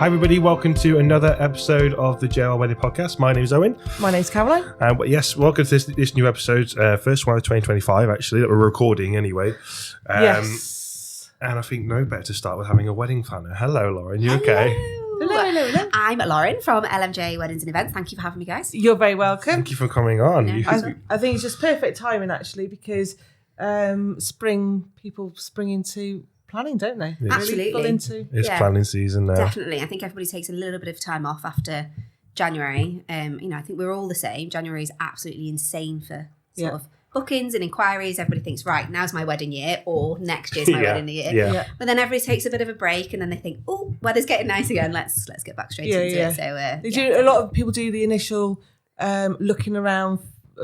Hi everybody, welcome to another episode of the JL Wedding podcast. My name is Owen. My name's Caroline. Yes, welcome to this new episode, first one of 2025 actually, that we're recording anyway. Yes. And I think no better to start with having a wedding planner. Hello Lauren, you okay? Hello. I'm Lauren from LMJ Weddings and Events. Thank you for having me, guys. You're very welcome. Thank you for coming on. No, I think it's just perfect timing actually because people spring into planning, don't they? Yeah. Absolutely. Full into. It's planning season now. Definitely. I think everybody takes a little bit of time off after January. I think we're all the same. January is absolutely insane for sort of bookings and inquiries. Everybody thinks, right, now's my wedding year, or next year's my wedding year. Yeah. But then everybody takes a bit of a break and then they think, oh, weather's getting nice again. Let's get back straight into it. So A lot of people do the initial looking around,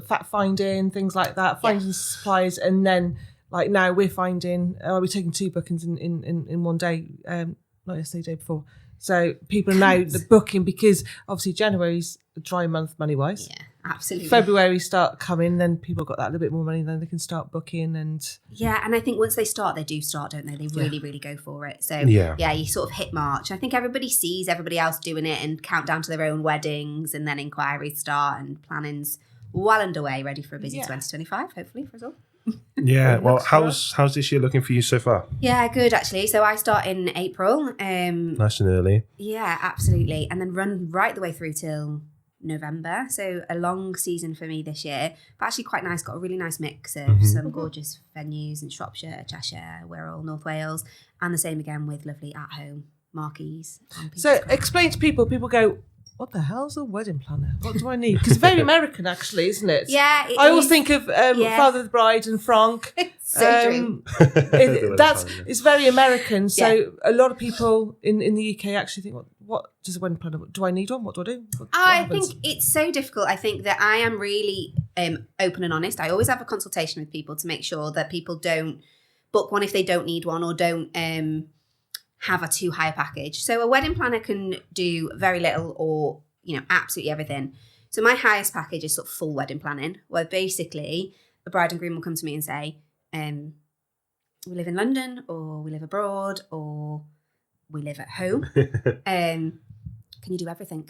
fact finding, things like that, finding supplies, and then like now we're finding we're taking 2 bookings in one day, not yesterday, day before. So people are now the booking because obviously January's a dry month money wise. Yeah, absolutely. February start coming, then people have got that little bit more money, then they can start booking and and I think once they start, they do start, don't they? They really go for it. So you sort of hit March. I think everybody sees everybody else doing it and count down to their own weddings, and then inquiries start and planning's well underway, ready for a busy 2025, hopefully for us all. Yeah, well, how's this year looking for you so far? Yeah, good actually. So I start in April. Nice and early. Yeah, absolutely. And then run right the way through till November. So a long season for me this year, but actually quite nice. Got a really nice mix of some gorgeous venues in Shropshire, Cheshire, Wirral, North Wales, and the same again with lovely at-home marquees. So explain to people go, what the hell's a wedding planner? What do I need? Because it's very American, actually, isn't it? Yeah, I always think of Father of the Bride and Frank. It's so true. It's very American. So a lot of people in the UK actually think, what does a wedding planner? Do I need one? What do I do? I think it's so difficult. I think that I am really open and honest. I always have a consultation with people to make sure that people don't book one if they don't need one, or don't have a too high a package. So a wedding planner can do very little or, absolutely everything. So my highest package is sort of full wedding planning, where basically a bride and groom will come to me and say, we live in London, or we live abroad, or we live at home. Can you do everything?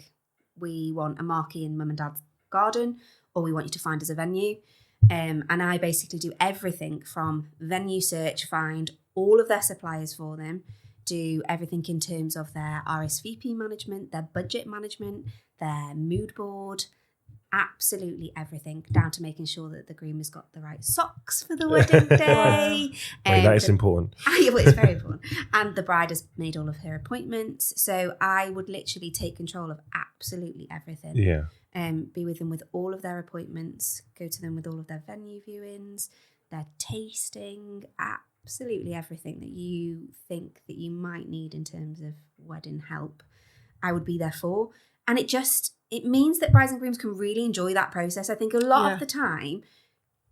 We want a marquee in mum and dad's garden, or we want you to find us a venue. And I basically do everything from venue search, find all of their suppliers for them, do everything in terms of their RSVP management, their budget management, their mood board, absolutely everything, down to making sure that the groom has got the right socks for the wedding day. That is important. It's very important. And the bride has made all of her appointments. So I would literally take control of absolutely everything. Yeah. Be with them with all of their appointments, go to them with all of their venue viewings, their tasting, absolutely everything that you think that you might need in terms of wedding help, I would be there for. And it means that brides and grooms can really enjoy that process. I think a lot of the time,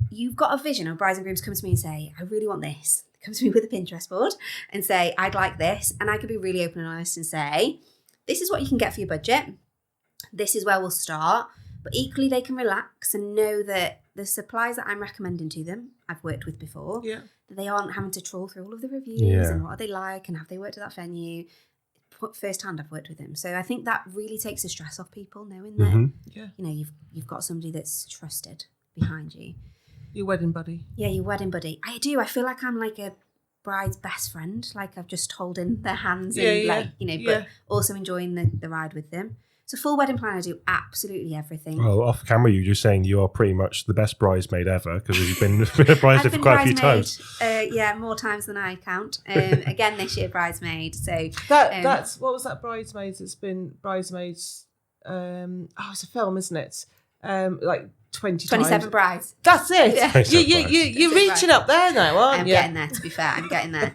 you've got a vision, or brides and grooms come to me and say, I really want this. They come to me with a Pinterest board and say, I'd like this. And I can be really open and honest and say, this is what you can get for your budget. This is where we'll start. But equally, they can relax and know that the supplies that I'm recommending to them, I've worked with before, that they aren't having to trawl through all of the reviews and what are they like and have they worked at that venue. First hand, I've worked with them. So I think that really takes the stress off people, knowing that you've got somebody that's trusted behind you. Your wedding buddy. Yeah, your wedding buddy. I do. I feel like I'm like a bride's best friend. Like I've just holding their hands but also enjoying the ride with them. So full wedding planner, I do absolutely everything. Well, off camera, you're just saying you are pretty much the best bridesmaid ever, because you've been a bridesmaid for quite a few times. More times than I count. Again, this year bridesmaid. So that's what was that bridesmaids? It's been bridesmaids. It's a film, isn't it? Like 27 times. Brides. That's it. Yeah. You're reaching up there now, aren't you? I'm getting there, to be fair. I'm getting there.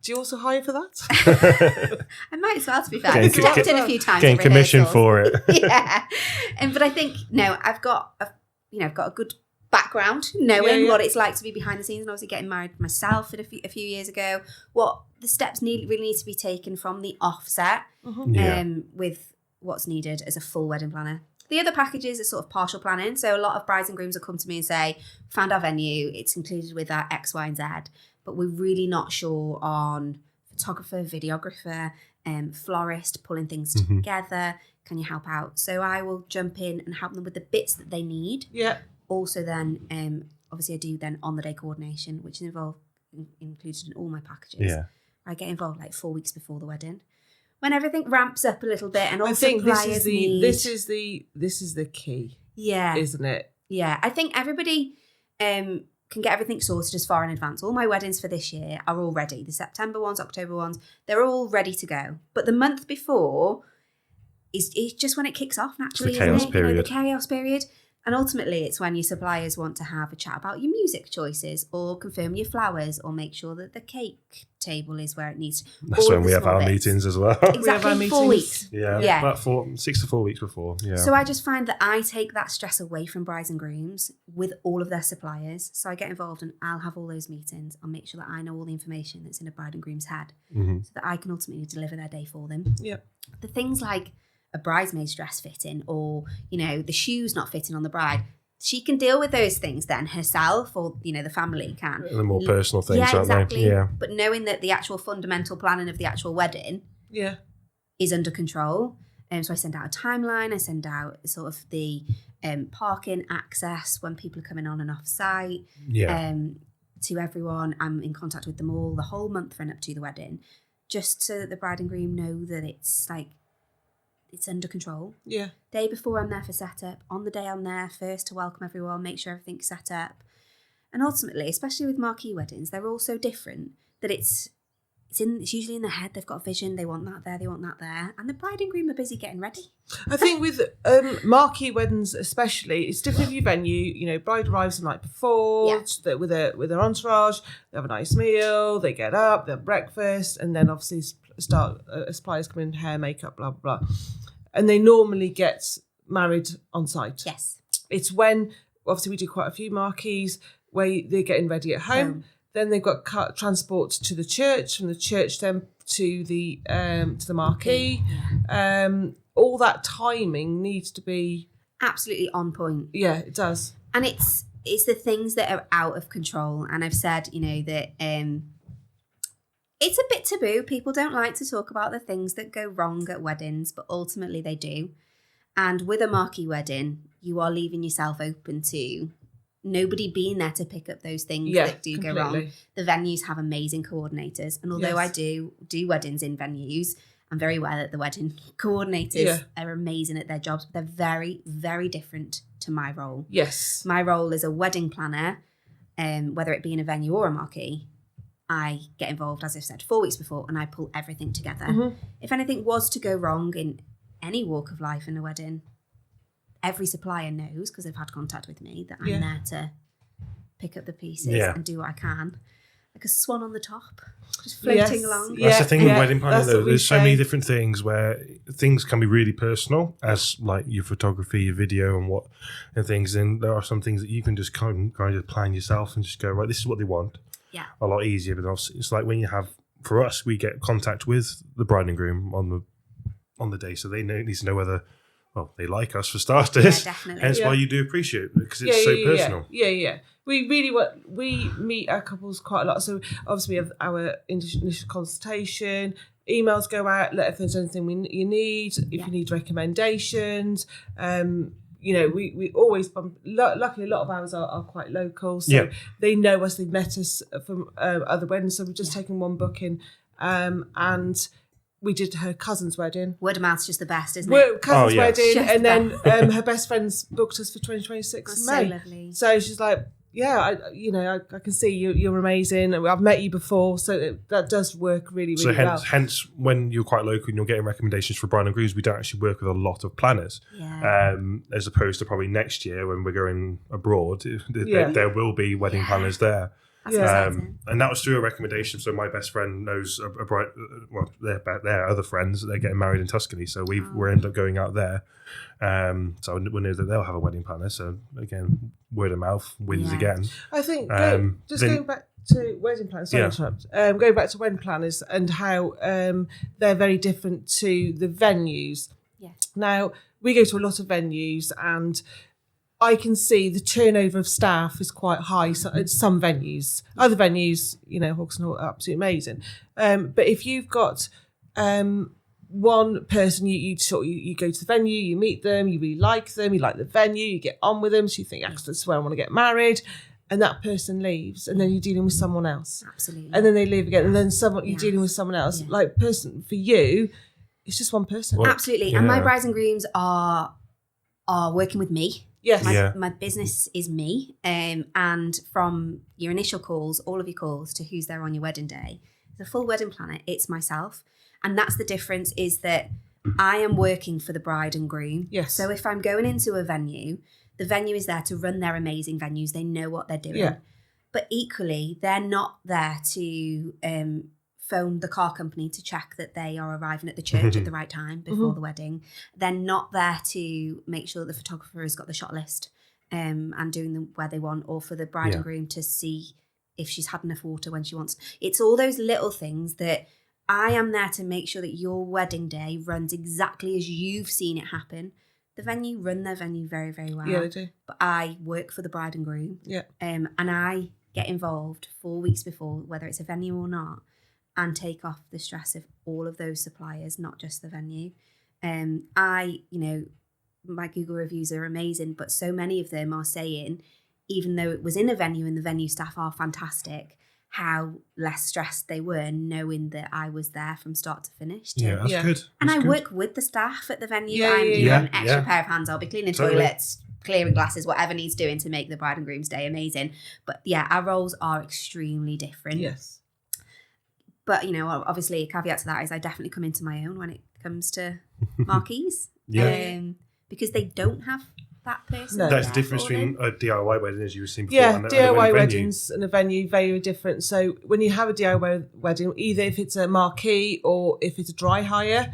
Do you also hire for that? I might as well, to be fair. I've stepped in a few times. Getting commission for it. Yeah. But I think, I've got a good background, knowing what it's like to be behind the scenes, and obviously getting married myself a few years ago. What the steps really need to be taken from the offset with what's needed as a full wedding planner. The other packages are sort of partial planning. So a lot of brides and grooms will come to me and say, found our venue, it's included with our X, Y, and Z, but we're really not sure on photographer, videographer, florist, pulling things together? Can you help out? So I will jump in and help them with the bits that they need. Yeah. Also then, obviously I do then on the day coordination, which is included in all my packages. Yeah. I get involved like 4 weeks before the wedding, when everything ramps up a little bit, and all I think this suppliers is the key. Yeah, isn't it? Yeah, I think everybody can get everything sorted as far in advance. All my weddings for this year are all ready. The September ones, October ones, they're all ready to go. But the month before is just when it kicks off naturally, the chaos isn't it? period. The chaos period. And ultimately, it's when your suppliers want to have a chat about your music choices, or confirm your flowers, or make sure that the cake table is where it needs to. That's when we have our meetings as well. Exactly, We have our 4 meetings. weeks. Yeah, about 6 to 4 weeks before. Yeah. So I just find that I take that stress away from brides and grooms with all of their suppliers. So I get involved and I'll have all those meetings. I'll make sure that I know all the information that's in a bride and groom's head, so that I can ultimately deliver their day for them. Yeah. The things like a bridesmaid's dress fitting, or, the shoes not fitting on the bride, she can deal with those things then herself, or, the family can. The more personal things, aren't exactly. they? Yeah. But knowing that the actual fundamental planning of the actual wedding is under control. So I send out a timeline, I send out sort of the parking access when people are coming on and off site to everyone. I'm in contact with them all the whole month run up to the wedding, just so that the bride and groom know that it's under control. Yeah. Day before I'm there for setup. On the day I'm there first to welcome everyone, make sure everything's set up. And ultimately, especially with marquee weddings, they're all so different that it's usually in their head. They've got a vision. They want that there. They want that there. And the bride and groom are busy getting ready. I think with marquee weddings especially, it's different with your venue. Bride arrives the night before with their entourage. They have a nice meal. They get up. They have breakfast, and then obviously start suppliers come in, hair, makeup, blah blah blah, and they normally get married on site. Yes, it's when obviously we do quite a few marquees where they're getting ready at home. Then they've got transport to the church, from the church then to the marquee. All that timing needs to be absolutely on point. Yeah, it does. And it's the things that are out of control. And I've said, that it's a bit taboo. People don't like to talk about the things that go wrong at weddings, but ultimately they do. And with a marquee wedding, you are leaving yourself open to nobody being there to pick up those things that do completely go wrong. The venues have amazing coordinators. And although I do weddings in venues, I'm very aware that the wedding coordinators are amazing at their jobs, but they're very, very different to my role. Yes. My role as a wedding planner, whether it be in a venue or a marquee, I get involved, as I've said, 4 weeks before, and I pull everything together. If anything was to go wrong in any walk of life in a wedding, every supplier knows, because they've had contact with me, that I'm there to pick up the pieces and do what I can. Like a swan on the top, just floating along. That's the thing with wedding planning, though. There's so many different things where things can be really personal, as like your photography, your video, and things. And there are some things that you can just kind of plan yourself and just go, right, this is what they want. Yeah. A lot easier. But obviously it's like when you have, for us, we get contact with the bride and groom on the day, so they need to know whether, well, they like us for starters. Yeah, definitely. Hence why you do appreciate it, because it's so personal. Yeah. We meet our couples quite a lot. So obviously we have our initial consultation. Emails go out. Let if there's anything you need. If you need recommendations. We always luckily a lot of ours are quite local, so they know us. They've met us from other weddings. So we've just taken one booking, and we did her cousin's wedding. Word of mouth's just the best, isn't it? Cousin's wedding, Just and then her best friends booked us for 2026 in May. So lovely. So she's like, I can see you're amazing. I've met you before, so that does work really, really well. So hence, when you're quite local and you're getting recommendations for bride and grooms, we don't actually work with a lot of planners. Yeah. As opposed to probably next year when we're going abroad, there will be wedding planners there. Exciting. And that was through a recommendation. So my best friend knows a bride, their other friends, they're getting married in Tuscany. So we're end up going out there. So we know that they'll have a wedding planner. So again, word of mouth wins again. I think going back to wedding planners, going back to wedding planners and how they're very different to the venues. Yes. Now, we go to a lot of venues, and I can see the turnover of staff is quite high. So at some venues, other venues, Hawks and Hall are absolutely amazing. But if you've got one person you go to the venue, you meet them, you really like them, you like the venue, you get on with them, so you think, that's where I want to get married, and that person leaves, and then you're dealing with someone else. Absolutely. And then they leave again, and then you're dealing with someone else. Like, person for you, it's just one person. Well, absolutely. And my brides and grooms are working with me. Yes. My business is me. And from your initial calls, all of your calls, to who's there on your wedding day, the full wedding planner, it's myself. And that's the difference, is that I am working for the bride and groom. Yes. So if I'm going into a venue, the venue is there to run their amazing venues. They know what they're doing. Yeah. But equally, they're not there to phone the car company to check that they are arriving at the church at the right time before the wedding. They're not there to make sure that the photographer has got the shot list and doing them where they want, or for the bride and groom to see if she's had enough water when she wants. It's all those little things that I am there to make sure that your wedding day runs exactly as you've seen it happen. The venue run their venue very, very well. Yeah, they do. But I work for the bride and groom. Yeah. And I get involved 4 weeks before, whether it's a venue or not, and take off the stress of all of those suppliers, not just the venue. My Google reviews are amazing, but so many of them are saying, even though it was in a venue and the venue staff are fantastic, how less stressed they were knowing that I was there from start to finish. That's good. And That's I good. work with the staff at the venue. Yeah, I'm yeah, doing yeah. an extra pair of hands. I'll be cleaning toilets, clearing glasses, whatever needs doing to make the bride and groom's day amazing. But yeah, our roles are extremely different. Yes. But, obviously a caveat to that is I definitely come into my own when it comes to marquees. Because they don't have that person. No. That's the difference between a DIY wedding, as you were saying before. Yeah, and DIY venue. weddings and a venue, very different. So when you have a DIY wedding, either if it's a marquee or if it's a dry hire,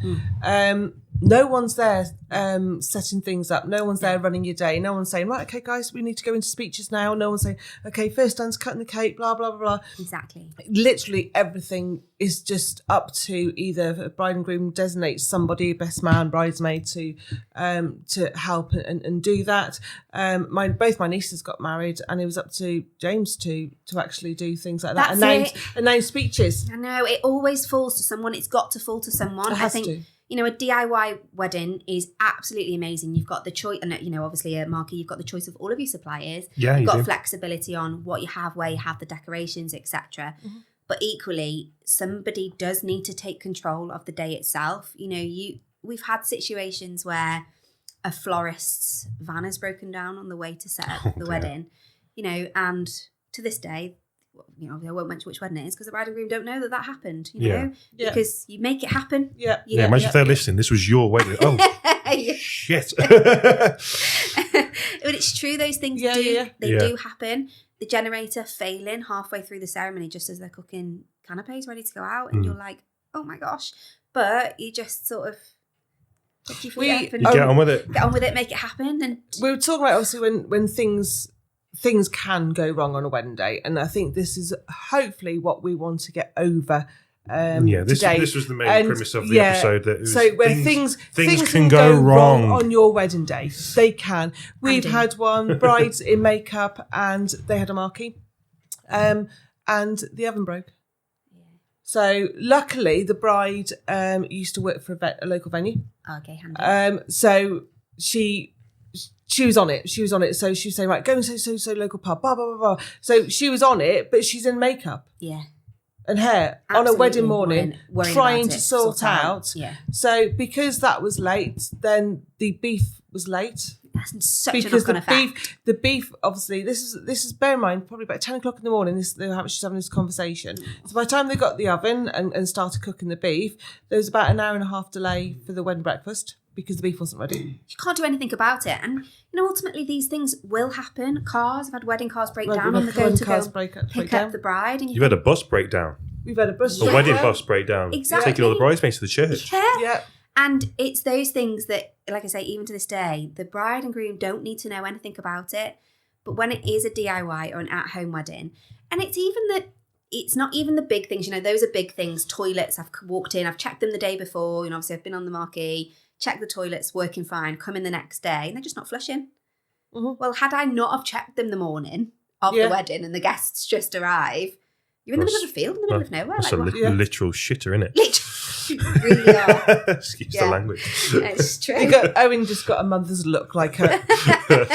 no one's there setting things up. No one's there running your day. No one's saying, right, okay, guys, we need to go into speeches now. No one's saying, okay, first dan's cutting the cake, blah, blah, blah, blah. Exactly. Literally everything is just up to either a bride and groom designates somebody, best man, bridesmaid, to help and do that. Both my nieces got married, and it was up to James to actually do things like that. Announce speeches. I know, it always falls to someone. It's got to fall to someone. It has I think to. a DIY wedding is absolutely amazing. You've got the choice, and obviously a marquee, you've got the choice of all of your suppliers. Yeah, you've got do. flexibility on what you have, where you have the decorations, etc. But equally, somebody does need to take control of the day itself. We've had situations where a florist's van has broken down on the way to set up the wedding. And to this day, I won't mention which wedding it is because the bride and groom don't know that happened, because you make it happen. Yeah. Imagine if they're listening. This was your wedding. Oh, shit. But it's true, those things do happen. The generator failing halfway through the ceremony just as they're cooking canapes ready to go out, and you're like, oh my gosh. But you just sort of pick your feet up and get on with it. Get on with it, make it happen. And we were talking about, obviously, when things can go wrong on a wedding day, and I think this is hopefully what we want to get over today. This was the main premise of the episode. That it was things can go wrong on your wedding day. They can. We've had one brides in makeup, and they had a marquee, and the oven broke. So luckily, the bride used to work for a local venue. Okay, handy. So she was on it. So she was saying, right, go and so local pub, blah, blah, blah, blah. So she was on it, but she's in makeup. Yeah. And hair. Absolutely. On a wedding morning, worrying trying to sort out. Yeah. So because that was late, then the beef was late. That's such a knock-on effect. The beef, obviously, this is bear in mind, probably about 10 o'clock in the morning, she's having this conversation. So by the time they got the oven and started cooking the beef, there was about an hour and a half delay for the wedding breakfast because the beef wasn't ready. You can't do anything about it. And, ultimately these things will happen. I've had wedding cars break down on the go to go pick up the bride. And You've had a bus breakdown. We've had a bus breakdown. A wedding bus breakdown. Exactly. Taking all the bridesmaids to the church. Yeah. And it's those things that, like I say, even to this day, the bride and groom don't need to know anything about it. But when it is a DIY or an at-home wedding, and it's not even the big things, those are big things. Toilets, I've walked in, I've checked them the day before, obviously I've been on the marquee, checked the toilets, working fine, come in the next day, and they're just not flushing. Mm-hmm. Well, had I not have checked them the morning of the wedding and the guests just arrive, you're in the middle of a field, in the middle of nowhere. That's literal shitter, isn't it? You really are. Excuse the language. It's true. Owen just got a mother's look like a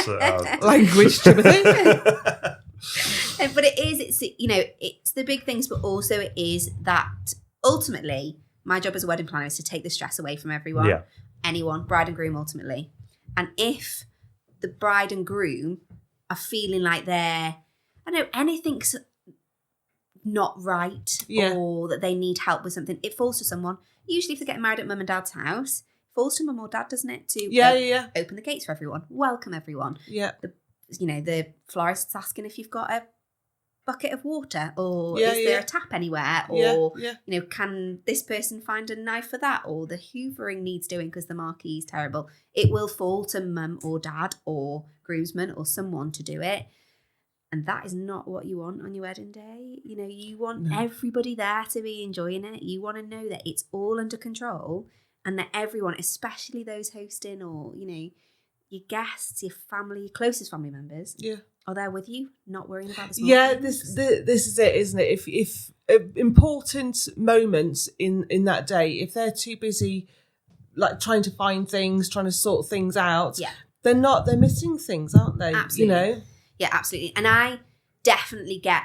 So, language, Timothy. But it's the big things, but also it is that ultimately my job as a wedding planner is to take the stress away from everyone. Yeah. Anyone, bride and groom ultimately. And if the bride and groom are feeling like anything's not right or that they need help with something, it falls to someone. Usually if they're getting married at mum and dad's house, it falls to mum or dad, doesn't it? To open the gates for everyone, welcome everyone. Yeah. The florist's asking if you've got a bucket of water, or is there a tap anywhere, or can this person find a knife for that, or the hoovering needs doing because the marquee is terrible. It will fall to mum or dad or groomsman or someone to do it, and that is not what you want on your wedding day. You want everybody there to be enjoying it. You want to know that it's all under control, and that everyone, especially those hosting or your guests, your family, your closest family members, are there with you, not worrying about the small things. This is it, isn't it? If important moments in that day, if they're too busy, like trying to find things, trying to sort things out, they're missing things, aren't they? Absolutely. Yeah, absolutely. And I definitely get,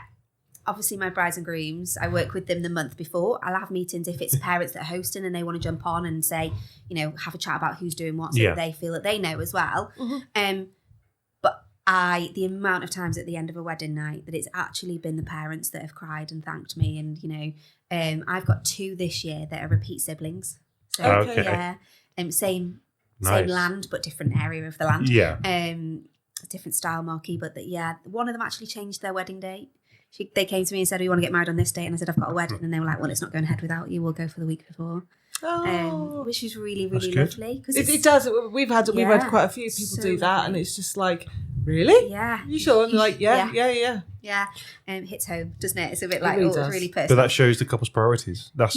obviously my brides and grooms, I work with them the month before. I'll have meetings if it's parents that are hosting and they want to jump on and say, have a chat about who's doing what, so that they feel that they know as well. Mm-hmm. But the amount of times at the end of a wedding night that it's actually been the parents that have cried and thanked me. And, I've got 2 this year that are repeat siblings. So, same land, but different area of the land. Yeah. Different style marquee, but one of them actually changed their wedding date. They came to me and said, we want to get married on this date. And I said, I've got a wedding. And they were like, well, it's not going ahead without you. We'll go for the week before. Which is really, really lovely. It does. We've had quite a few people do that. And it's just like, really? Yeah. You sure? And they're like, yeah. Yeah. Hits home, doesn't it? It's a bit like, it's really personal. But that shows the couple's priorities. That's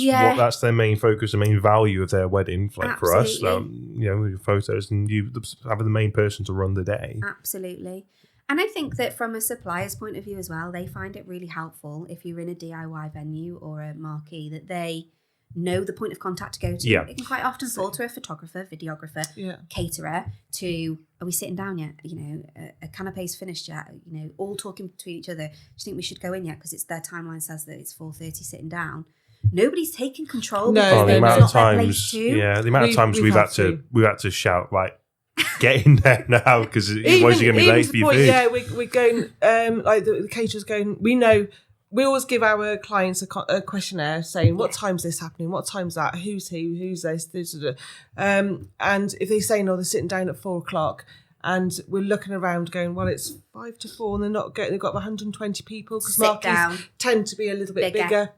their main focus, the main value of their wedding. Like for us, your photos, and you having the main person to run the day. Absolutely. And I think that from a supplier's point of view as well, they find it really helpful if you're in a DIY venue or a marquee that they know the point of contact to go to. Yeah. It can quite often fall to a photographer, videographer, caterer to, are we sitting down yet? A canapé's finished yet? All talking between each other. Do you think we should go in yet? Because their timeline says that it's 4:30 sitting down. Nobody's taking control. No, the amount of times. The amount of times we've had to shout, like, get in there now, because otherwise you're going to be late for your food. Yeah, we're going, like the caterer's going, we always give our clients a questionnaire saying, what time's this happening? What time's that? Who's who's this? And if they say no, they're sitting down at 4:00, and we're looking around going, well, it's 5 to 4, and they've got 120 people, because marquees tend to be a little bit bigger.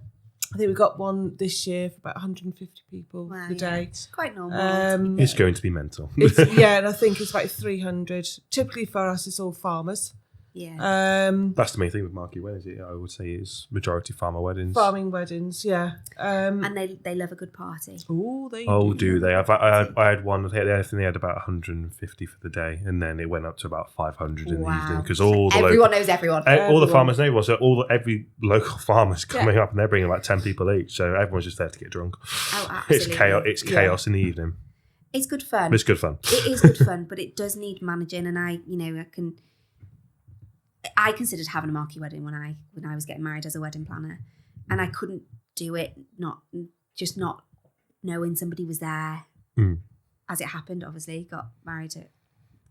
I think we got one this year for about 150 people a day. It's quite normal. It's going to be mental. And I think it's about 300. Typically for us, it's all farmers. Yeah. That's the main thing with marquee weddings. I would say is majority farmer weddings. Farming weddings, yeah. And they love a good party. Oh, do they? I had one. They had about 150 for the day, and then it went up to about 500 in the evening, because everyone knows everyone. All the farmers know everyone. So every local farmer's coming up, and they're bringing like 10 people each. So everyone's just there to get drunk. Oh, absolutely. It's chaos. It's chaos in the evening. It's good fun. It's good fun. It is good fun, but it does need managing. And I considered having a marquee wedding when I was getting married as a wedding planner, and I couldn't do it not knowing somebody was there. As it happened, obviously got married at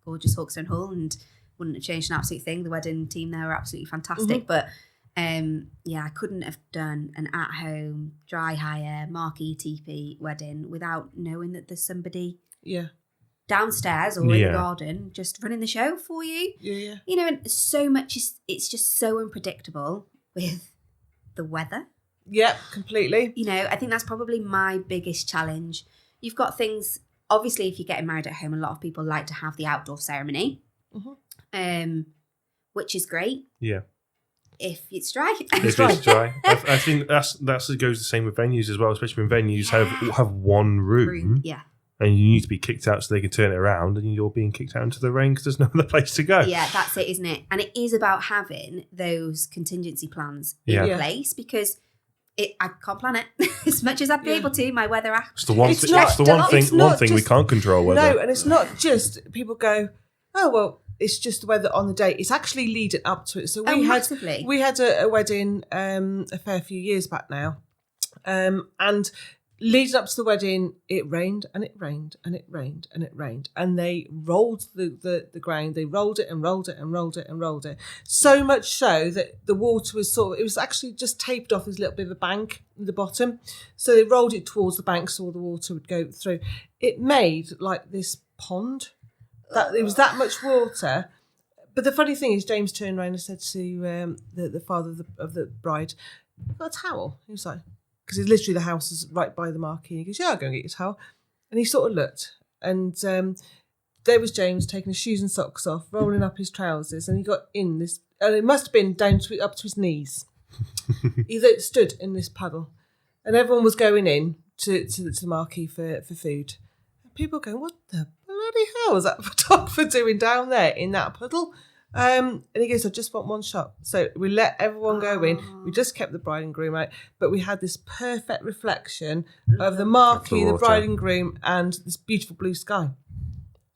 gorgeous Hawkstone Hall, and wouldn't have changed an absolute thing. The wedding team there were absolutely fantastic, but I couldn't have done an at-home dry hire marquee teepee wedding without knowing that there's somebody downstairs or in the garden just running the show for you. And so much it's just so unpredictable with the weather. Completely. I think that's probably my biggest challenge. You've got things, obviously if you're getting married at home, a lot of people like to have the outdoor ceremony, which is great if it's dry. If it's dry. I think that goes the same with venues as well, especially when venues have one room. And you need to be kicked out so they can turn it around, and you're being kicked out into the rain because there's no other place to go. Yeah, that's it, isn't it? And it is about having those contingency plans in place, because I can't plan it as much as I'd be able to. My weather app. It's the one It's thing. not- It's the one it's thing. not One thing we just- can't control. Weather. No, and it's not just people go, oh well, it's just the weather on the day. It's actually leading up to it. So Massively. we had a wedding a fair few years back now, and leading up to the wedding, it rained and it rained and it rained and it rained, and they rolled the ground. They rolled it and rolled it and rolled it and rolled it. So much so that the water was it was actually just taped off this little bit of a bank at the bottom. So they rolled it towards the bank so all the water would go through. It made like this pond. That it was that much water. But the funny thing is, James turned around and said to the father of the bride, "You got a towel?" He was like, because it's literally the house is right by the marquee. He goes, "Yeah, I'll go and get your towel." And he sort of looked, and there was James taking his shoes and socks off, rolling up his trousers, and he got in this, and it must have been up to his knees. He stood in this puddle, and everyone was going in to the marquee for food. And people going, "What the bloody hell is that photographer doing down there in that puddle?" And he goes, "I just want one shot." So we let everyone go in. We just kept the bride and groom out, but we had this perfect reflection of the marquee, the bride and groom, and this beautiful blue sky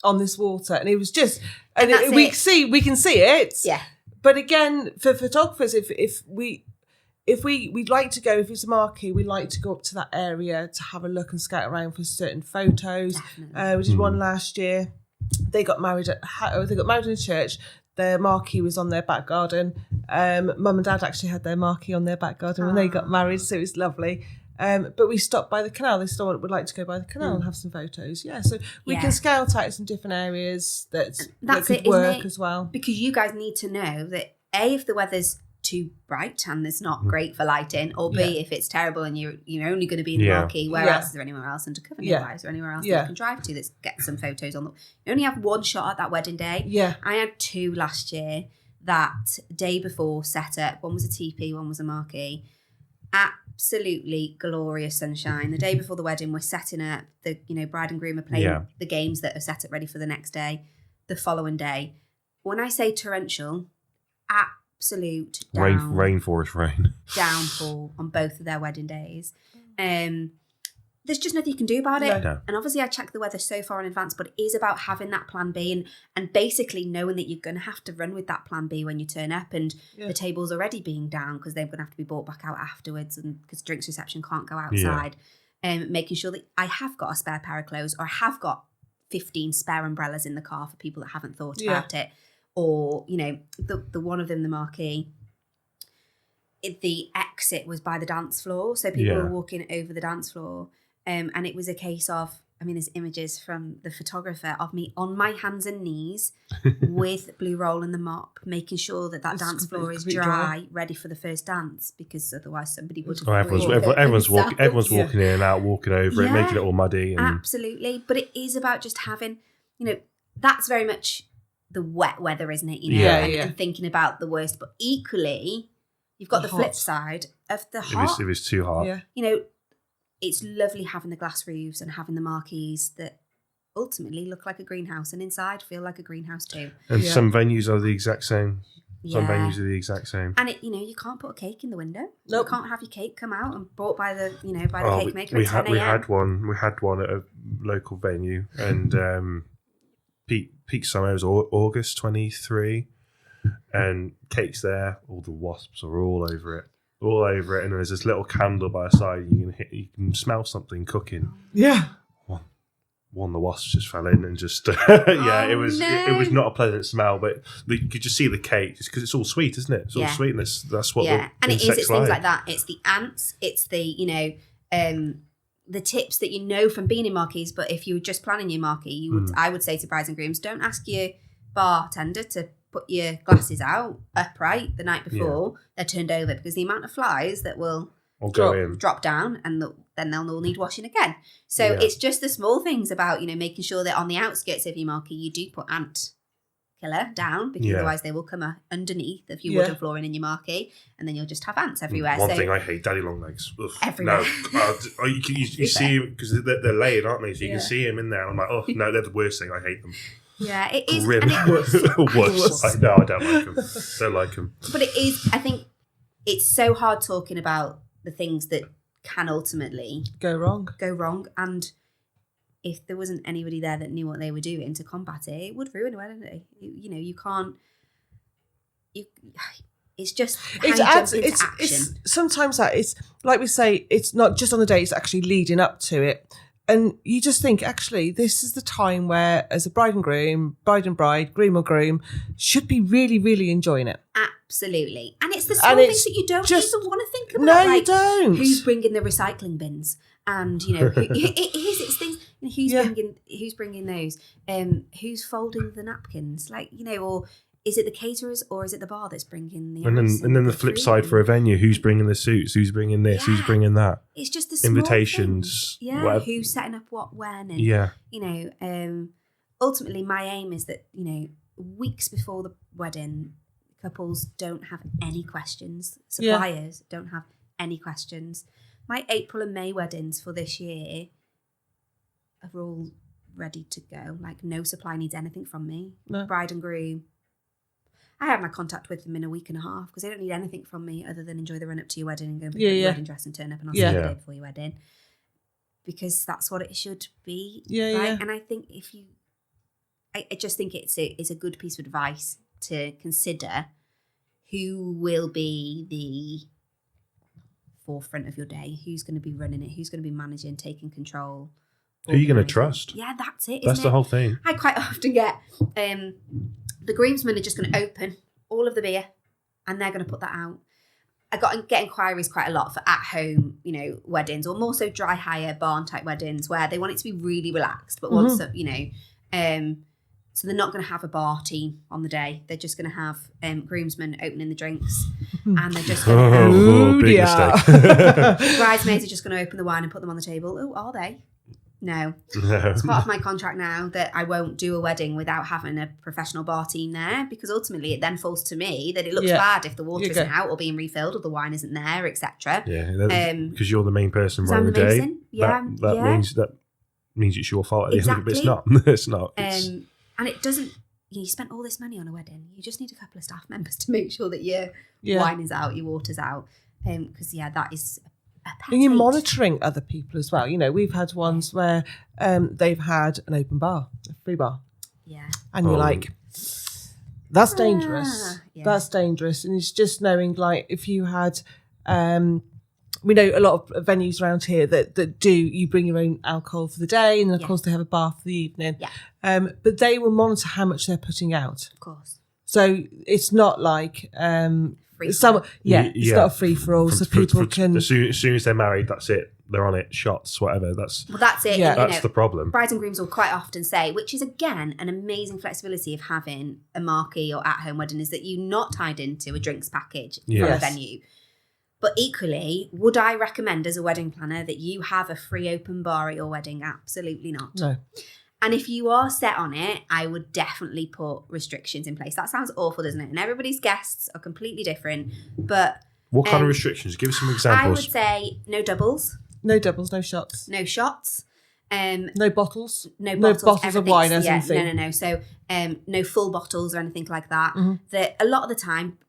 on this water. And it was just, and that's we it. we can see it. Yeah. But again, for photographers, if we'd like to go, if it's a marquee, we like to go up to that area to have a look and scout around for certain photos. We did one last year. They got married in a church. Their marquee was on their back garden. Mum and Dad actually had their marquee on their back garden when they got married, so it was lovely. But we stopped by the canal. They still would like to go by the canal and have some photos. Yeah, so we can scout out some different areas that could work as well. Because you guys need to know that A, if the weather's too bright and it's not great for lighting, or B, if it's terrible and you're only going to be in the marquee, where else is there anywhere else undercover nearby? Is there anywhere else that you can drive to that's get some photos on? You only have one shot at that wedding day. Yeah. I had two last year that day before set up. One was a teepee, one was a marquee. Absolutely glorious sunshine. The day before the wedding, we're setting up. The bride and groom are playing the games that are set up ready for the next day. The following day, when I say torrential, absolute rainforest rain downfall on both of their wedding days. There's just nothing you can do about it. No. And obviously I check the weather so far in advance, but it is about having that plan B and basically knowing that you're going to have to run with that plan B when you turn up, and the table's already being down because they're going to have to be brought back out afterwards, and because drinks reception can't go outside. Making sure that I have got a spare pair of clothes, or I have got 15 spare umbrellas in the car for people that haven't thought about it. Or, the one of them, the marquee, the exit was by the dance floor. So people were walking over the dance floor. And it was a case of, there's images from the photographer of me on my hands and knees with blue roll and the mop, making sure that dance floor is dry, ready for the first dance, because otherwise somebody would have... Everyone's walking in and out, walking over it, making it all muddy. And... Absolutely. But it is about just having, that's very much the wet weather, isn't it? And thinking about the worst. But equally, you've got the flip side of the hot. If it was too hot. Yeah. It's lovely having the glass roofs and having the marquees that ultimately look like a greenhouse, and inside feel like a greenhouse too. And some venues are the exact same. Some venues are the exact same. And you can't put a cake in the window. Nope. You can't have your cake come out and brought by the cake maker we at 10 a.m. We had one at a local venue, and peak summer was August 23, and cake's there. All the wasps are all over it, and there's this little candle by the side. You can smell something cooking. Yeah. One of the wasps just fell in and just it was not a pleasant smell, but you could just see the cake, just because it's all sweet, isn't it? It's all sweet, and that's what and it is. It's things like that. It's the ants. It's the the tips that from being in marquees. But if you were just planning your marquee, I would say to brides and grooms, don't ask your bartender to put your glasses out upright the night before they're turned over, because the amount of flies that will drop down, and then they'll all need washing again. So it's just the small things about making sure that on the outskirts of your marquee you do put ant killer down, because otherwise they will come underneath of your wooden flooring in your marquee, and then you'll just have ants everywhere. One thing I hate, daddy long legs. Ugh, everywhere. No, you see them because they're layered, aren't they? So you can see them in there. I'm like, oh no, they're the worst thing. I hate them. Yeah, it is. Grim. Worse. No, I don't like them. Don't like them. But it is. I think it's so hard talking about the things that can ultimately Go wrong. And if there wasn't anybody there that knew what they were doing to combat it, it would ruin a wedding day. You know, you can't. It's just it's sometimes that it's like we say, it's not just on the day, it's actually leading up to it. And you just think, actually, this is the time where, as a bride and bride, groom or groom, should be really, really enjoying it. Absolutely. And it's the small things that you don't even want to think about. No, like, you don't. Who's bringing the recycling bins? And, you know, it's things, you know, who's bringing those? Who's folding the napkins? Like, you know, or is it the caterers or is it the bar that's bringing the and then the flip side for a venue, who's bringing the suits, who's bringing this, who's bringing that? It's just the small invitations. Things. Yeah, who's setting up what when, and you know, ultimately my aim is that, you know, weeks before the wedding, couples don't have any questions. Suppliers don't have any questions. My April and May weddings for this year are all ready to go. Like, no supply needs anything from me. No. Bride and groom, I have my contact with them in a week and a half because they don't need anything from me other than enjoy the run up to your wedding and go and pick up your wedding dress and turn up, and I'll see you the day before your wedding, because that's what it should be. Right? And I think I just think it's a good piece of advice to consider who will be the forefront of your day, who's going to be running it, who's going to be managing, taking control. Who are you going to trust? Yeah, that's it. That's the whole thing. I quite often get the groomsmen are just going to open all of the beer and they're going to put that out. I get inquiries quite a lot for at-home, you know, weddings, or more so dry hire barn type weddings where they want it to be really relaxed, but want some, you know, so they're not going to have a bar team on the day. They're just going to have groomsmen opening the drinks, and they're just going to big mistake. bridesmaids are just going to open the wine and put them on the table. Oh, are they? No. It's part of my contract now that I won't do a wedding without having a professional bar team there, because ultimately it then falls to me that it looks bad if the water isn't out or being refilled or the wine isn't there, etc. Yeah, because you're the main person running the day. That means it's your fault at the end of it, but it's not. It's not. And it doesn't. You spent all this money on a wedding. You just need a couple of staff members to make sure that your wine is out, your water's out, because that is. And you're monitoring other people as well. You know, we've had ones where they've had an open bar, a free bar. Yeah. And you're like, that's dangerous. Yeah. That's dangerous. And it's just knowing, like, if you had, we know a lot of venues around here that do, you bring your own alcohol for the day, and then of course they have a bar for the evening. Yeah. But they will monitor how much they're putting out. Of course. So it's not like... it's not a free for all, so people can. As soon as they're married, that's it. They're on it. Shots, whatever. That's it. Yeah. That's the problem. Brides and grooms will quite often say, which is again an amazing flexibility of having a marquee or at-home wedding, is that you're not tied into a drinks package from a venue. But equally, would I recommend as a wedding planner that you have a free open bar at your wedding? Absolutely not. No. And if you are set on it, I would definitely put restrictions in place. That sounds awful, doesn't it? And everybody's guests are completely different. But what kind of restrictions? Give us some examples. I would say no doubles. No doubles, no shots. No shots. No bottles. No bottles of wine, as anything. No. So no full bottles or anything like that. Mm-hmm. That a lot of the time,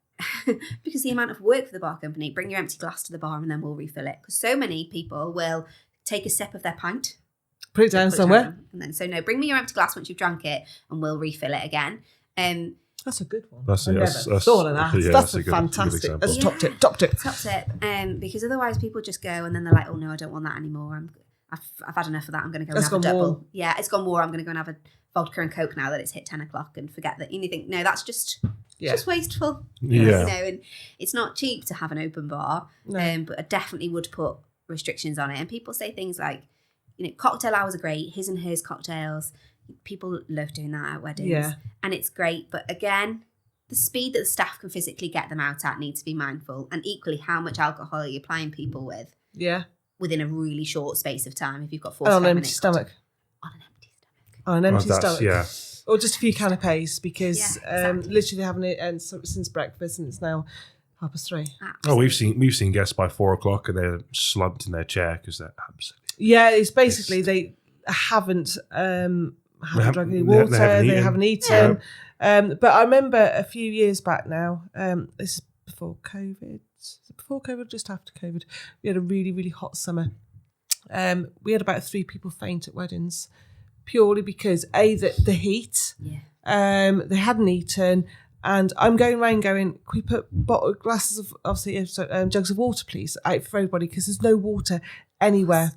because the amount of work for the bar company, bring your empty glass to the bar and then we'll refill it. Because so many people will take a sip of their pint, put it down somewhere, and then no, bring me your empty glass once you've drunk it, and we'll refill it again. That's a good one. That's thought of that. Yeah, that's a good, fantastic. Good that's top tip. Top tip. Because otherwise people just go and then they're like, oh no, I don't want that anymore. I've had enough of that. I'm going to go and have a double. War. Yeah, it's gone war. I'm going to go and have a vodka and Coke now that it's hit 10 o'clock and forget that anything. No, that's just wasteful. Yeah. You know, and it's not cheap to have an open bar. No. But I definitely would put restrictions on it. And people say things like, you know, cocktail hours are great. His and hers cocktails. People love doing that at weddings. Yeah. And it's great. But again, the speed that the staff can physically get them out at needs to be mindful. And equally, how much alcohol are you applying people with? Yeah. Within a really short space of time, if you've got 4 on an empty minutes. stomach. On an empty stomach. On an empty stomach. Yeah. Or just a few canapes, because literally having it since breakfast, and it's now 3:30. Absolutely. Oh, we've seen guests by 4 o'clock and they're slumped in their chair because they're absolutely. Yeah, it's basically they haven't drunk any water. They haven't eaten. Yeah. But I remember a few years back now. This is before COVID. Before COVID, or just after COVID, we had a really, really hot summer. We had about 3 people faint at weddings, purely because the heat. Yeah. They hadn't eaten, and I'm going around going, can we put glasses of jugs of water, please, out for everybody, because there's no water anywhere.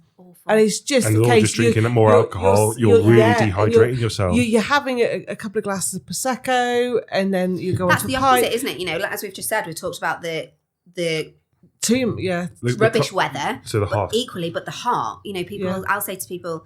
And it's just and the you're case just drinking more alcohol. You're really dehydrating yourself. You're having a couple of glasses of prosecco, and then you go on to That's the opposite, isn't it? You know, as we've just said, we talked about the rubbish weather. So the heart. Equally, but the heart. You know, people. I'll say to people,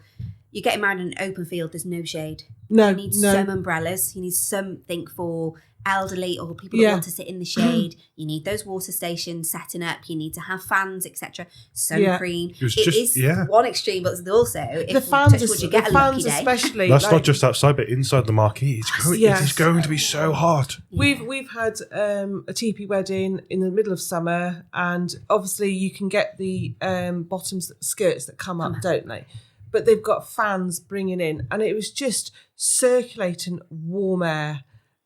you're getting married in an open field. There's no shade. No, you need some umbrellas. You need something for elderly or people who want to sit in the shade. You need those water stations setting up. You need to have fans, etc. Sun cream. It is one extreme, but there's also if the fans, you get a lucky day. Especially that's not just outside, but inside the marquee. It's going to be so hot. We've had a teepee wedding in the middle of summer, and obviously you can get the bottoms skirts that come up, don't they? But they've got fans bringing in, and it was just circulating warm air.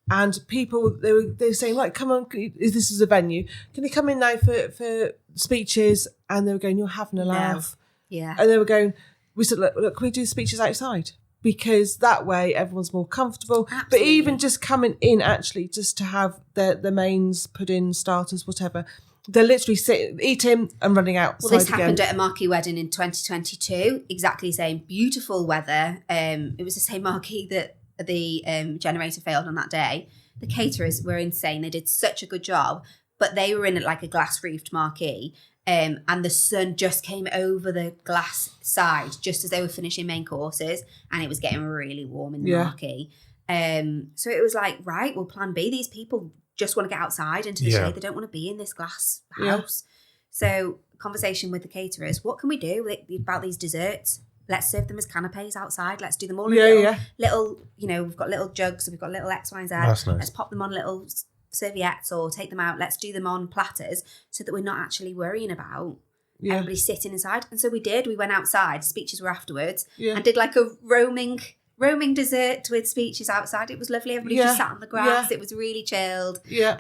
And people, they were saying, like, come on, this is a venue. Can you come in now for speeches? And they were going, you're having a laugh. Yeah. And they were going, we said, look, can we do speeches outside? Because that way everyone's more comfortable. Absolutely. But even just coming in, actually, just to have the mains, pudding, starters, whatever, they're literally sitting, eating and running outside. Well, this happened at a marquee wedding in 2022. Exactly the same. Beautiful weather. It was the same marquee that the generator failed on that day. The caterers were insane. They did such a good job, but they were in like a glass roofed marquee, and the sun just came over the glass side just as they were finishing main courses, and it was getting really warm in the marquee. So it was like, right, well, plan B, these people just want to get outside into the shade. They don't want to be in this glass house. So conversation with the caterers, what can we do about these desserts? Let's serve them as canapes outside. Let's do them all in little, you know, we've got little jugs, we've got little X, Y, and Z. That's nice. Let's pop them on little serviettes or take them out. Let's do them on platters so that we're not actually worrying about everybody sitting inside. And so we did. We went outside. Speeches were afterwards and did like a roaming dessert with speeches outside. It was lovely. Everybody just sat on the grass. It was really chilled. Yeah.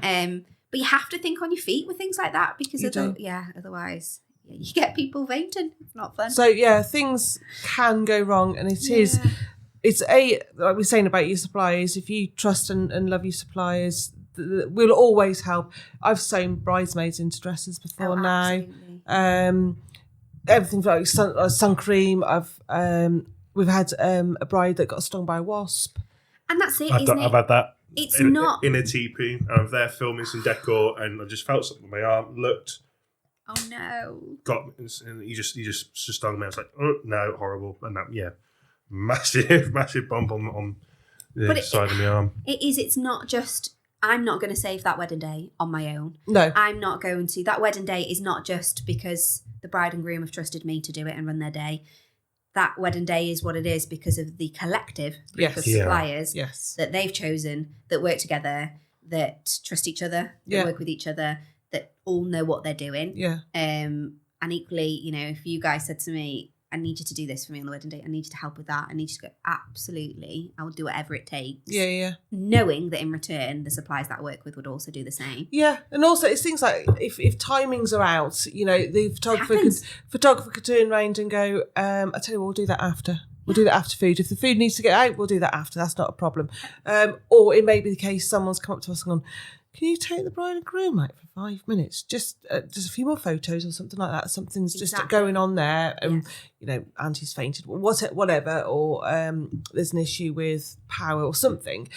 But you have to think on your feet with things like that because otherwise... you get people fainting. It's not fun. So things can go wrong, and it's like we're saying about your suppliers. If you trust and love your suppliers, we'll always help. I've sewn bridesmaids into dresses before now. Everything like sun cream. We've had a bride that got stung by a wasp, and that's it. I've had that. It's not in a teepee. I'm there filming some decor, and I just felt something on my arm. Looked. Oh no! And he just stung me. I was like, oh no, horrible, and that massive bump on the side of my arm. It's not just. I'm not going to save that wedding day on my own. No, I'm not going to. That wedding day is not just because the bride and groom have trusted me to do it and run their day. That wedding day is what it is because of the collective group of suppliers that they've chosen, that work together, that trust each other, that work with each other, that all know what they're doing. Yeah. And equally, you know, if you guys said to me, I need you to do this for me on the wedding day, I need you to help with that, I need you to go, absolutely, I will do whatever it takes. Yeah. Knowing that in return, the suppliers that I work with would also do the same. Yeah. And also it's things like if timings are out, you know, the photographer could turn around and go, I tell you what, we'll do that after. We'll do that after food. If the food needs to get out, we'll do that after. That's not a problem. Or it may be the case someone's come up to us and gone, can you take the bride and groom out for 5 minutes? Just a few more photos or something like that. Something's just going on there. And, you know, Auntie's fainted, whatever. Or there's an issue with power or something.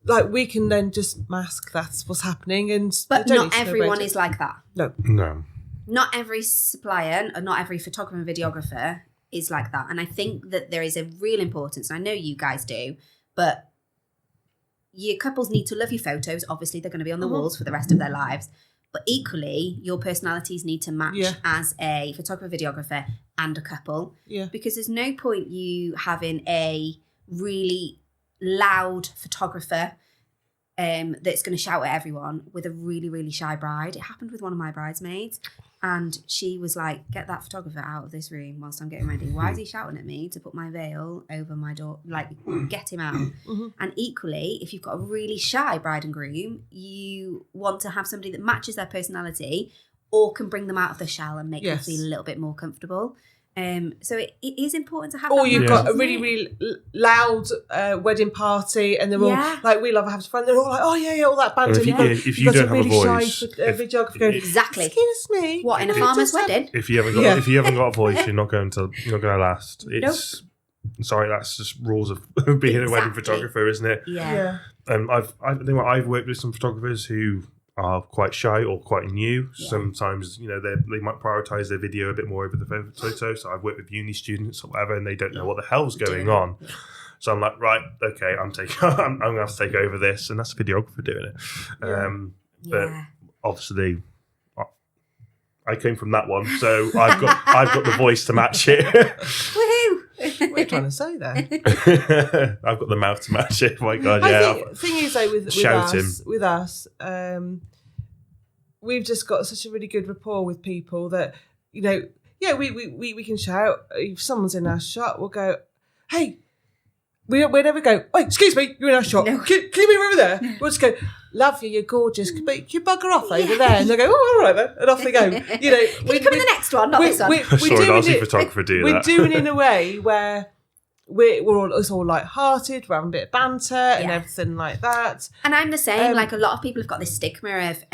Like, we can then just mask that's what's happening. But not everyone is like that. No. Not every supplier or not every photographer and videographer is like that. And I think that there is a real importance, and I know you guys do, but your couples need to love your photos. Obviously, they're going to be on the walls for the rest of their lives. But equally, your personalities need to match as a photographer, videographer, and a couple. Yeah. Because there's no point you having a really loud photographer that's going to shout at everyone with a really, really shy bride. It happened with one of my bridesmaids. And she was like, get that photographer out of this room whilst I'm getting ready. Why is he shouting at me to put my veil over my door? Like, get him out. And equally, if you've got a really shy bride and groom, you want to have somebody that matches their personality or can bring them out of the shell and make them feel a little bit more comfortable. So it is important to have. Or that you've balance, got a really, really loud wedding party, and they're all like, we love having fun. They're all like, oh yeah, all that banter. If you don't have a voice, videographer going, exactly. Excuse me. What, in a farmer's wedding? If you haven't got a voice, you're not going to last. It's sorry, that's just rules of being a wedding photographer, isn't it? Yeah. I've worked with some photographers who are quite shy or quite new. Sometimes, they might prioritise their video a bit more over the photo. So I've worked with uni students or whatever, and they don't know what the hell's going on. Yeah. So I'm like, right, okay, I'm going to have to take over this, and that's the videographer doing it. But obviously, I came from that one, so I've got the voice to match it. Woohoo! What are you trying to say there? I've got the mouth to match it. My God, The thing is, though, with us, we've just got such a really good rapport with people that, we can shout. If someone's in our shot, we'll go, hey, we never go, oh, excuse me, you're in our shot. No. Can you move over there? We'll just go, love you, you're gorgeous, but you bugger off over there. And they go, oh, all right then. And off they go. Can you come in the next one, not this one? I saw an Aussie photographer do that. We're doing it in a way where it's all light-hearted, we're having a bit of banter and everything like that. And I'm the same. Like, a lot of people have got this stigma of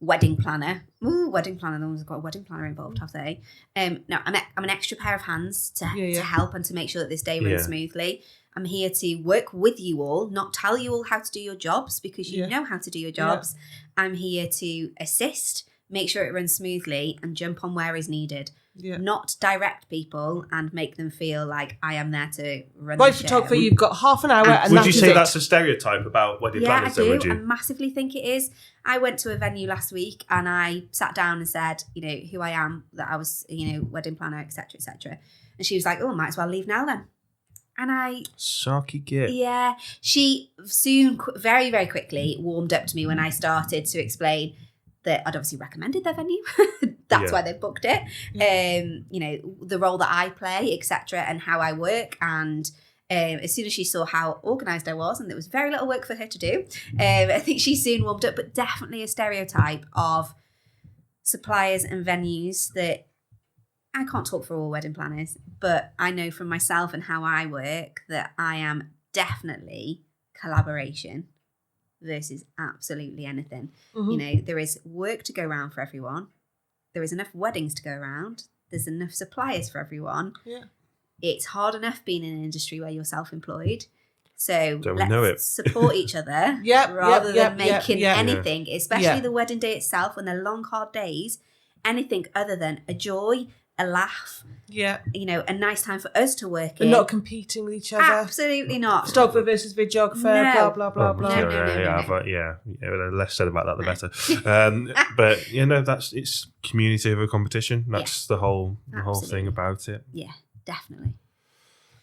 wedding planner. Ooh, wedding planner. No one's got a wedding planner involved, have they? No, I'm an extra pair of hands to help and to make sure that this day runs smoothly. I'm here to work with you all, not tell you all how to do your jobs because you know how to do your jobs. Yeah. I'm here to assist, make sure it runs smoothly, and jump on where is needed. Yeah. Not direct people and make them feel like I am there to run the show. Photographer, you've got half an hour and would you say that's a stereotype about wedding planners? Yeah, I do. I massively think it is. I went to a venue last week and I sat down and said, who I am, that I was, wedding planner, etc., etc. And she was like, oh, might as well leave now then. And I... Sarky git. Yeah. She soon, very, very quickly warmed up to me when I started to explain that I'd obviously recommended their venue. That's why they booked it. The role that I play, etc., and how I work. And as soon as she saw how organised I was, and there was very little work for her to do, I think she soon warmed up. But definitely a stereotype of suppliers and venues that I can't talk for all wedding planners, but I know from myself and how I work that I am definitely collaboration versus absolutely anything. Mm-hmm. There is work to go around for everyone. There is enough weddings to go around. There's enough suppliers for everyone. Yeah. It's hard enough being in an industry where you're self-employed. So let's support each other rather than making anything, especially the wedding day itself, when they're long, hard days, anything other than a joy, a laugh, a nice time for us to work in. And not competing with each other. Absolutely not. Photographer versus videographer, blah, blah, blah, blah. The less said about that, the better. But, it's community over competition. That's the whole thing about it. Yeah, definitely.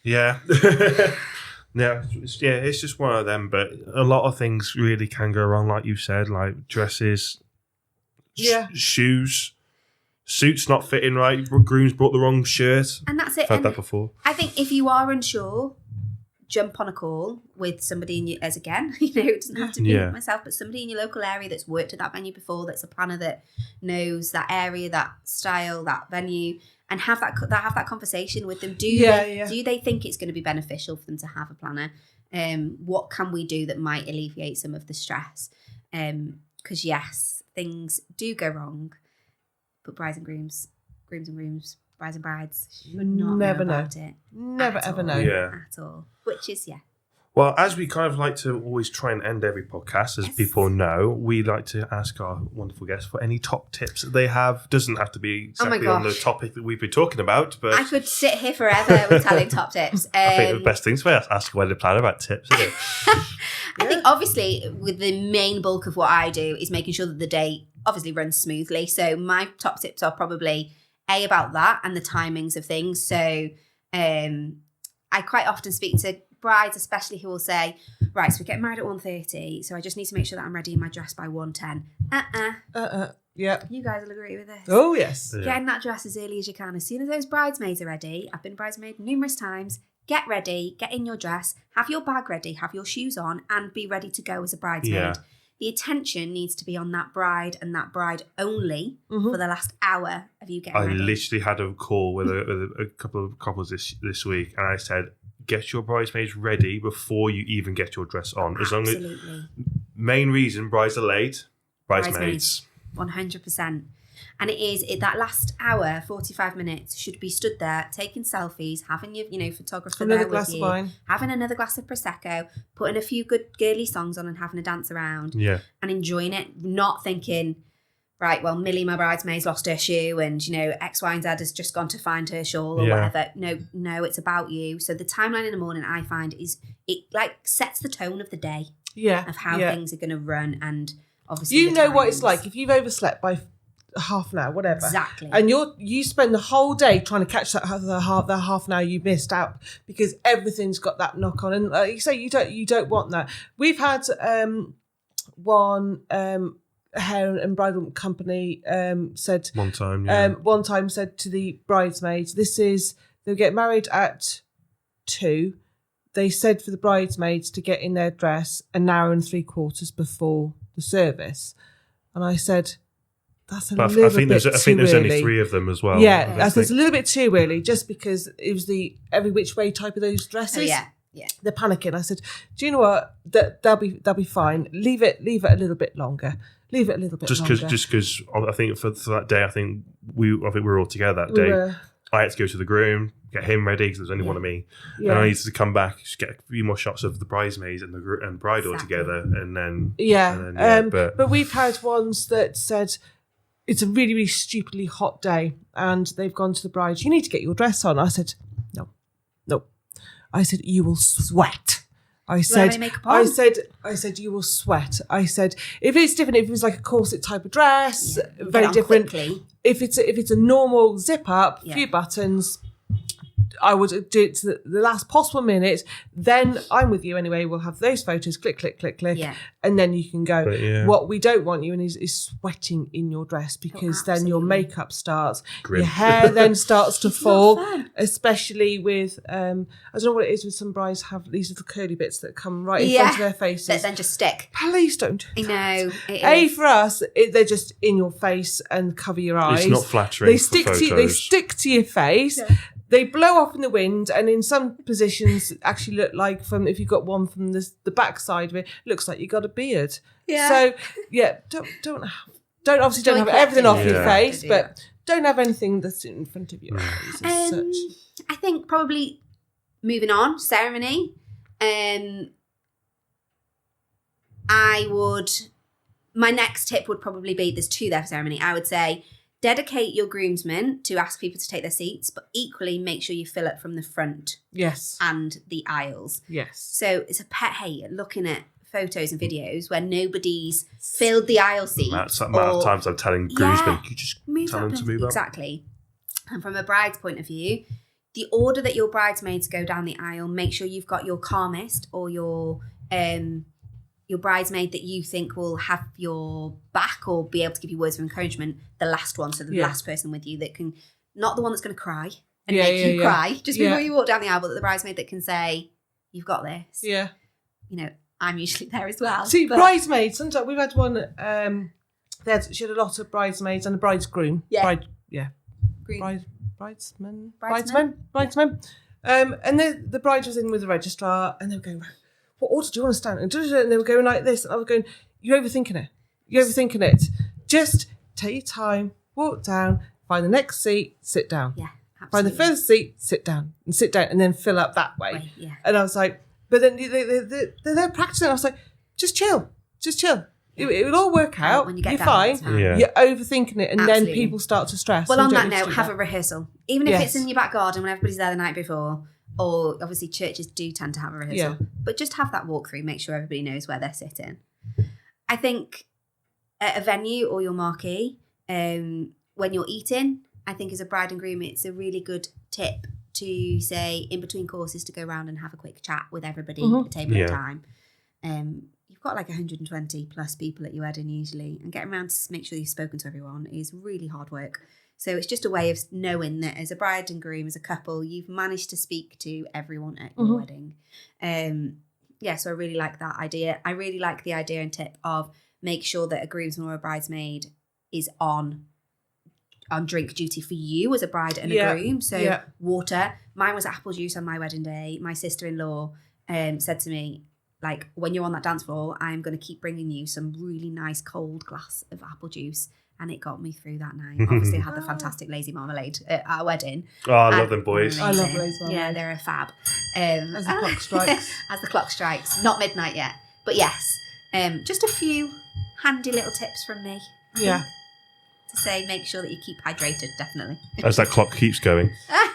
Yeah. It's just one of them, but a lot of things really can go wrong, like you said, like dresses, shoes, suits not fitting right, grooms brought the wrong shirt. And that's it. I've had that before. I think if you are unsure, jump on a call with somebody it doesn't have to be myself, but somebody in your local area that's worked at that venue before, that's a planner that knows that area, that style, that venue, and have that conversation with them. Do they think it's going to be beneficial for them to have a planner? What can we do that might alleviate some of the stress? Because things do go wrong, but brides and grooms, brides and brides should not never know about it. Never ever know. At all. Which is, Well, as we kind of like to always try and end every podcast, as people know, we like to ask our wonderful guests for any top tips that they have. Doesn't have to be exactly on the topic that we've been talking about, but I could sit here forever with telling top tips. I think the best thing to ask a wedding planner about tips, isn't it? I think obviously with the main bulk of what I do is making sure that the day obviously runs smoothly. So my top tips are probably about that and the timings of things. So I quite often speak to brides especially who will say, right, so we're getting married at 1:30, so I just need to make sure that I'm ready in my dress by 1:10. Yeah. You guys will agree with this. Oh, yes. Yeah. Get in that dress as early as you can. As soon as those bridesmaids are ready, I've been bridesmaid numerous times, get ready, get in your dress, have your bag ready, have your shoes on, and be ready to go as a bridesmaid. Yeah. The attention needs to be on that bride and that bride only for the last hour of you getting I ready. literally had a call with a couple of couples this week, and I said, get your bridesmaids ready before you even get your dress on. As long as Absolutely. main reason brides are late, bridesmaids. 100%. And it is that last hour, 45 minutes, should be stood there taking selfies, having your photographer Another there glass with of you, wine. having another glass of prosecco, putting a few good girly songs on and having a dance around Yeah. and enjoying it, not thinking, right, well, Millie, my bridesmaid's lost her shoe and, X, Y, and Z has just gone to find her shawl or Yeah. whatever. No, it's about you. So the timeline in the morning, I find, it sets the tone of the day Yeah. of how things are going to run, and obviously You the know what it's times. like if you've overslept by half an hour, whatever. Exactly. And you spend the whole day trying to catch that half an hour you missed out because everything's got that knock on. And like you say, you don't want that. We've had one hair and bridal company said One time, yeah. one time said to the bridesmaids, they'll get married at 2:00. They said for the bridesmaids to get in their dress an hour and 3/4 before the service. And I said, that's a But little I think bit there's too there's early. only 3 of them as well. Yeah, I I think it's a think. little bit too early just because it was the every which way type of those dresses. Oh, yeah. They're panicking. I said, do you know what? They'll be fine. Leave it a little bit longer. Leave it a little bit Just longer. because I think for that day, I think we were all together that We day. were- I had to go to the groom, get him ready because there's only one of me, Yeah. and I needed to come back, just get a few more shots of the bridesmaids and the bride all Exactly. together, and then Yeah, but but we've had ones that said it's a really, really stupidly hot day and they've gone to the bride, you need to get your dress on. I said, no. I said, you will sweat. I said, any makeup on? I said, you will sweat. I said, if it's different, if it was like a corset type of dress, Get very on different. quickly. If it's a normal zip up, Yeah. few buttons, I would do it to the last possible minute. Then I'm with you anyway. We'll have those photos, click, Yeah. and then you can go. But, yeah. What we don't want you in is sweating in your dress because then your absolutely. makeup starts, Grim. your hair then starts to It's not fall, fun. especially with I don't know what it is with some brides have these little curly bits that come right in Yeah. front of their faces. That then just stick. Please don't do I that. know. It A is. for us, they're just in your face and cover your eyes. it's not flattering. They for stick photos. to they stick to your face. Yeah. They blow off in the wind, and in some positions, actually look like from if you've got one from the back side of it, looks like you got a beard. Yeah. So yeah, don't obviously don't Joy have everything off collecting. your Yeah. face, Do but that. don't have anything that's in front of your eyes as such. I think probably moving on, ceremony. My next tip would probably be, there's 2 there for ceremony. I would say dedicate your groomsmen to ask people to take their seats, but equally make sure you fill it from the front Yes, and the aisles. yes. So it's a pet hate looking at photos and videos where nobody's filled the aisle seat. That's the amount of or- times I'm telling groomsmen, Yeah. you just Move tell up them to and- move up. exactly. And from a bride's point of view, the order that your bridesmaids go down the aisle, make sure you've got your calmest or your bridesmaid that you think will have your back or be able to give you words of encouragement, the last one, so the Yeah. last person with you that can, not the one that's going to cry and Yeah, make yeah, you yeah. cry just before Yeah. you walk down the aisle, but the bridesmaid that can say, you've got this. Yeah. I'm usually there as well. See, but- bridesmaids. Sometimes we've had one. She had a lot of bridesmaids and a bridegroom. Yeah. Bridesmen. Bridesmen? Bridesmen. And the bride was in with the registrar, and they were going, what order do you want to stand in? And they were going like this, and I was going, you're overthinking it. Just take your time, walk down, find the next seat, sit down. Yeah, Find the absolutely. first seat, sit down, and then fill up that way. Right, yeah. And I was like, but then they're practicing. I was like, just chill. It will all work out. When you get You're down, fine. it's fine. Yeah. You're overthinking it, and then Absolutely. people start to stress. Well, You on don't that need to note, do have that. a rehearsal. Even if Yes. it's in your back garden when everybody's there the night before, or obviously churches do tend to have a rehearsal. Yeah. But just have that walkthrough, make sure everybody knows where they're sitting. I think at a venue or your marquee, when you're eating, I think as a bride and groom, it's a really good tip to say in between courses to go around and have a quick chat with everybody Mhm. at a table at Yeah. a time. You've got like 120 plus people at your wedding usually, and getting around to make sure you've spoken to everyone is really hard work. So it's just a way of knowing that as a bride and groom, as a couple, you've managed to speak to everyone at your Mhm. wedding. So I really like that idea. I really like the idea and tip of make sure that a groomsman or a bridesmaid is on drink duty for you as a bride and Yeah. a groom. So Yeah. water. Mine was apple juice on my wedding day. My sister-in-law said to me, like, when you're on that dance floor, I'm going to keep bringing you some really nice cold glass of apple juice. And it got me through that night. Obviously, I had the fantastic lazy marmalade at our wedding. Oh, I love them boys. I love lazy marmalade. Yeah, they're a fab. As the clock strikes. As the clock strikes. Not midnight yet. But yes, just a few handy little tips from me. Yeah. To say, make sure that you keep hydrated, definitely. As that clock keeps going.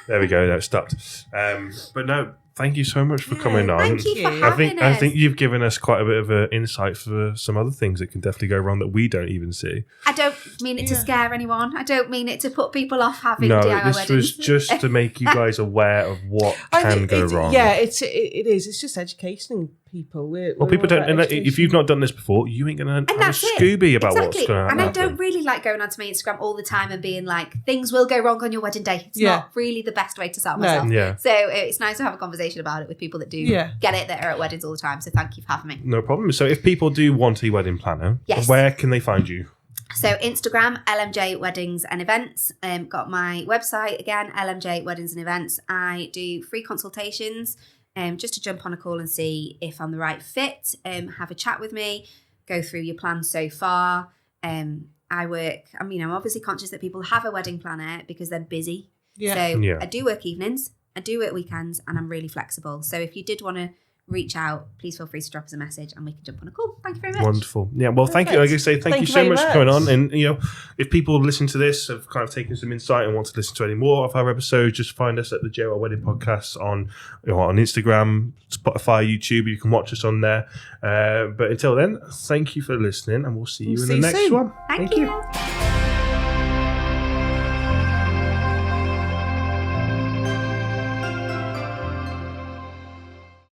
There we go. Now it's stopped. But no, thank you so much for coming on. Thank you for I having us. I think you've given us quite a bit of an insight for some other things that can definitely go wrong that we don't even see. I don't mean it to scare anyone. I don't mean it to put people off having No, DIY this weddings. was just to make you guys aware of what can go wrong. Yeah, it is. It's just educating people. Well, people don't. And if you've not done this before, you ain't going to have a Scooby about what's going to happen. And I don't really like going onto my Instagram all the time and being like, things will go wrong on your wedding day. It's not really the best way to start myself. Yeah. So it's nice to have a conversation about it with people that do get it, that are at weddings all the time. So thank you for having me. No problem. So if people do want a wedding planner, where can they find you? So Instagram, LMJ Weddings and Events. Got my website again, LMJ Weddings and Events. I do free consultations just to jump on a call and see if I'm the right fit. Have a chat with me, go through your plans so far. I'm obviously conscious that people have a wedding planner because they're busy. Yeah. So I do work evenings, I do work weekends, and I'm really flexible. So if you did want to reach out, please feel free to drop us a message and we can jump on a call. Thank you very much. Wonderful. Yeah, well, thank you. Like I say, thank you so much for coming on. And, if people listen to this, have kind of taken some insight and want to listen to any more of our episodes, just find us at the JR Wedding Podcast on Instagram, Spotify, YouTube. You can watch us on there. But until then, thank you for listening and we'll see you in the next one. Thank you.